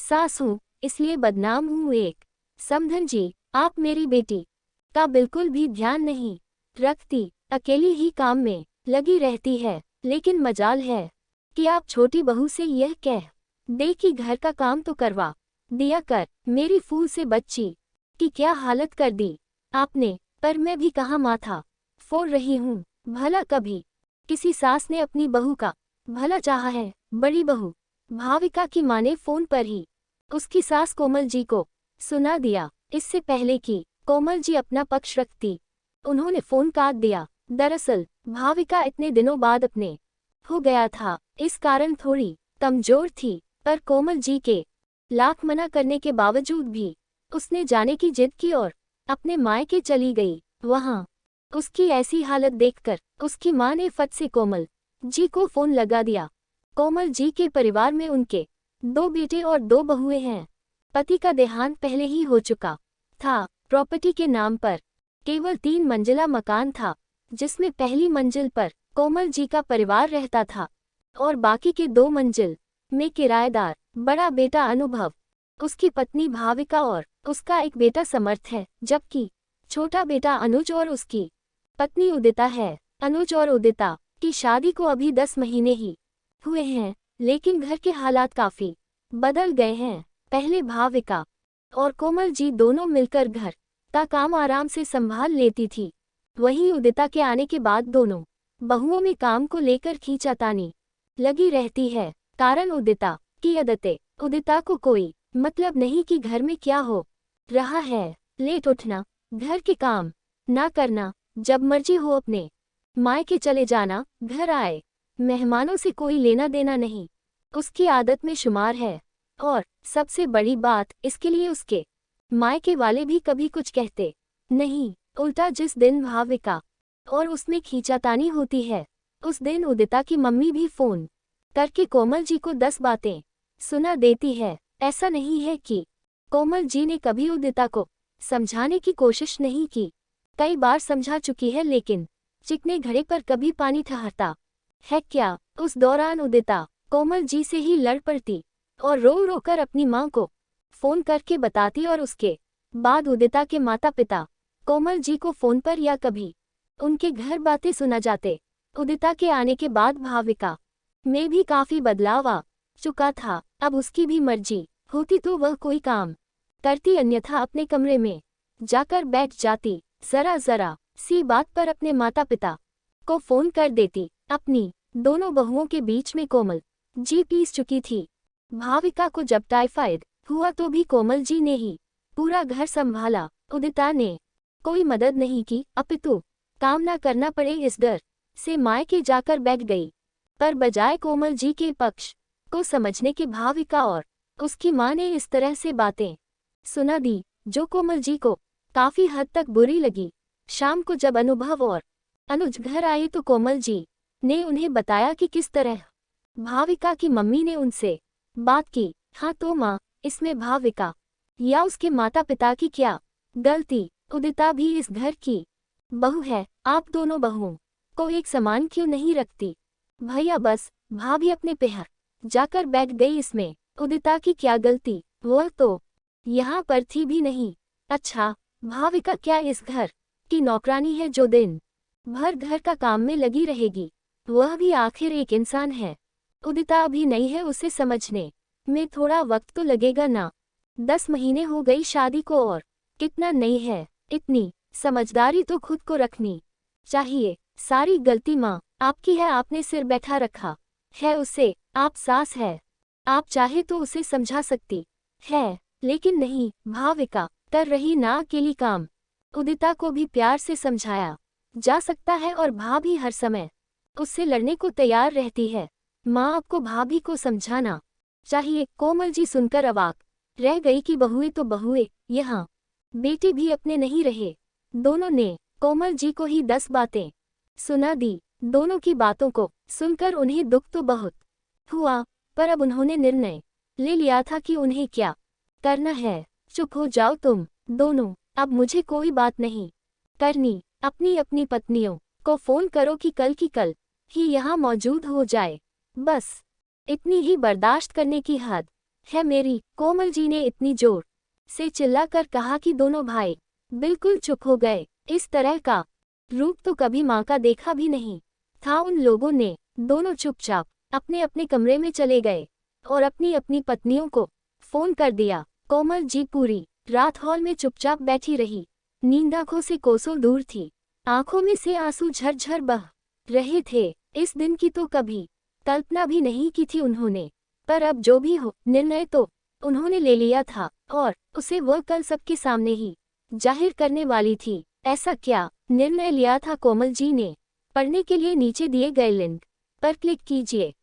सास हूँ इसलिए बदनाम हूँ। एक समधन जी, आप मेरी बेटी का बिल्कुल भी ध्यान नहीं रखती, अकेली ही काम में लगी रहती है। लेकिन मजाल है कि आप छोटी बहू से यह कह दे कि घर का काम तो करवा दिया कर। मेरी फूल से बच्ची की क्या हालत कर दी आपने। पर मैं भी कहाँ माथा फोड़ रही हूँ। भला कभी किसी सास ने अपनी बहू का भला चाहा है। बड़ी बहू भाविका की माँ ने फोन पर ही उसकी सास कोमल जी को सुना दिया। इससे पहले कि कोमल जी अपना पक्ष रखती, उन्होंने फोन काट दिया। दरअसल भाविका इतने दिनों बाद अपने हो गया था, इस कारण थोड़ी कमजोर थी। पर कोमल जी के लाख मना करने के बावजूद भी उसने जाने की जिद की और अपने मायके चली गई। वहां उसकी ऐसी हालत देखकर उसकी मां ने फट से कोमल जी को फोन लगा दिया। कोमल जी के परिवार में उनके 2 बेटे और 2 बहुएं हैं। पति का देहांत पहले ही हो चुका था। प्रॉपर्टी के नाम पर केवल 3 मंजिला मकान था, जिसमें पहली मंजिल पर कोमल जी का परिवार रहता था और बाकी के 2 मंजिल में किराएदार। बड़ा बेटा अनुभव, उसकी पत्नी भाविका और उसका एक बेटा समर्थ है, जबकि छोटा बेटा अनुज और उसकी पत्नी उदिता है। अनुज और उदिता की शादी को अभी 10 महीने ही हुए हैं, लेकिन घर के हालात काफी बदल गए हैं। पहले भाविका और कोमल जी दोनों मिलकर घर का काम आराम से संभाल लेती थी। वहीं उदिता के आने के बाद दोनों बहुओं में काम को लेकर खींचातानी लगी रहती है। कारण उदिता की आदतें। उदिता को कोई मतलब नहीं कि घर में क्या हो रहा है। लेट उठना, घर के काम ना करना, जब मर्जी हो अपने मायके चले जाना, घर आए मेहमानों से कोई लेना देना नहीं, उसकी आदत में शुमार है। और सबसे बड़ी बात, इसके लिए उसके मायके वाले भी कभी कुछ कहते नहीं। उल्टा जिस दिन भाविका और उसमें खींचातानी होती है, उस दिन उदिता की मम्मी भी फोन करके कोमल जी को 10 बातें सुना देती है। ऐसा नहीं है कि कोमल जी ने कभी उदिता को समझाने की कोशिश नहीं की, कई बार समझा चुकी है, लेकिन चिकने घड़े पर कभी पानी ठहरता है क्या। उस दौरान उदिता कोमल जी से ही लड़ पड़ती और रो रो कर अपनी माँ को फोन करके बताती और उसके बाद उदिता के माता पिता कोमल जी को फोन पर या कभी उनके घर बातें सुना जाते। उदिता के आने के बाद भाविका में भी काफी बदलाव आ चुका था। अब उसकी भी मर्जी होती तो वह कोई काम करती, अन्यथा अपने कमरे में जाकर बैठ जाती। जरा जरा सी बात पर अपने माता पिता को फोन कर देती। अपनी दोनों बहुओं के बीच में कोमल जी पीस चुकी थी। भाविका को जब टाइफाइड हुआ तो भी कोमल जी ने ही पूरा घर संभाला। उदिता ने कोई मदद नहीं की, अपितु काम ना करना पड़े इस डर से मायके जाकर बैठ गई। पर बजाय कोमल जी के पक्ष को समझने के भाविका और उसकी माँ ने इस तरह से बातें सुना दी, जो कोमल जी को काफी हद तक बुरी लगी। शाम को जब अनुभव और अनुज घर आए तो कोमल जी ने उन्हें बताया कि किस तरह भाविका की मम्मी ने उनसे बात की। हाँ तो माँ, इसमें भाविका या उसके माता पिता की क्या गलती। उदिता भी इस घर की बहू है, आप दोनों बहुओं को एक समान क्यों नहीं रखती। भैया बस भाभी अपने पेहर जाकर बैठ गई, इसमें उदिता की क्या गलती, वह तो यहाँ पर थी भी नहीं। अच्छा, भाविका क्या इस घर की नौकरानी है जो दिन भर घर का काम में लगी रहेगी। वह भी आखिर एक इंसान है। उदिता अभी नहीं है, उसे समझने में थोड़ा वक्त तो लगेगा ना। 10 महीने हो गई शादी को और कितना नहीं है। इतनी समझदारी तो खुद को रखनी चाहिए। सारी गलती माँ आपकी है, आपने सिर बैठा रखा है उसे। आप सास है, आप चाहे तो उसे समझा सकती है, लेकिन नहीं। भाविका कर रही ना अकेली काम। उदिता को भी प्यार से समझाया जा सकता है और भाभी हर समय उससे लड़ने को तैयार रहती है। माँ आपको भाभी को समझाना चाहिए। कोमल जी सुनकर अवाक रह गई कि बहुएं तो बहुएं, यहाँ बेटे भी अपने नहीं रहे। दोनों ने कोमल जी को ही 10 बातें सुना दी। दोनों की बातों को सुनकर उन्हें दुख तो बहुत हुआ, पर अब उन्होंने निर्णय ले लिया था कि उन्हें क्या करना है। चुप हो जाओ तुम दोनों, अब मुझे कोई बात नहीं करनी। अपनी अपनी पत्नियों को फोन करो कि कल की कल ही यहाँ मौजूद हो जाए। बस इतनी ही बर्दाश्त करने की हद है मेरी। कोमल जी ने इतनी जोर से चिल्लाकर कहा कि दोनों भाई बिल्कुल चुप हो गए। इस तरह का रूप तो कभी माँ का देखा भी नहीं था उन लोगों ने। दोनों चुपचाप अपने अपने कमरे में चले गए और अपनी अपनी पत्नियों को फोन कर दिया। कोमल जी पूरी रात हॉल में चुपचाप बैठी रही। नींद आंखों से कोसों दूर थी। आंखों में से आंसू झरझर बह रहे थे। इस दिन की तो कभी कल्पना भी नहीं की थी उन्होंने। पर अब जो भी हो, निर्णय तो उन्होंने ले लिया था और उसे वह कल सबके सामने ही जाहिर करने वाली थी। ऐसा क्या निर्णय लिया था कोमल जी ने? पढ़ने के लिए नीचे दिए गए लिंक पर क्लिक कीजिए।